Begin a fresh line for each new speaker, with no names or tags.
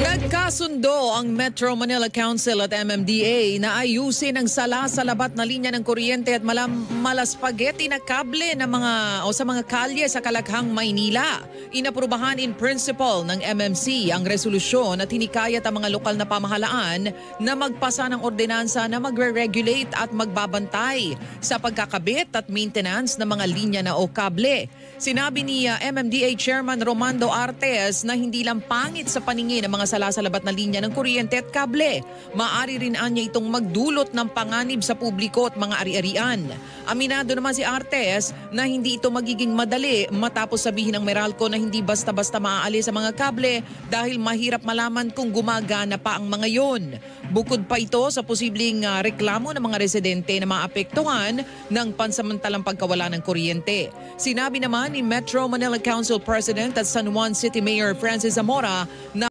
Nagkasundo ang Metro Manila Council at MMDA na ayusin ang sala-salabat na linya ng kuryente at malaspageti na kable ng sa mga kalye sa Kalakhang, Maynila. Inaprubahan in principle ng MMC ang resolusyon at hinikayat ang mga lokal na pamahalaan na magpasa ng ordinansa na magre-regulate at magbabantay sa pagkakabit at maintenance ng mga linya na o kable. Sinabi ni MMDA Chairman Romando Artes na hindi lang pangit sa paningin ng mga salasalabat na linya ng kuryente at kable. Maaari rin anya itong magdulot ng panganib sa publiko at mga ari-arian. Aminado naman si Artes na hindi ito magiging madali matapos sabihin ng Meralco na hindi basta-basta maaalis sa mga kable dahil mahirap malaman kung gumagana pa ang mga yon. Bukod pa ito sa posibleng reklamo ng mga residente na maapektuhan ng pansamantalang pagkawala ng kuryente. Sinabi naman ni Metro Manila Council President at San Juan City Mayor Francis Zamora na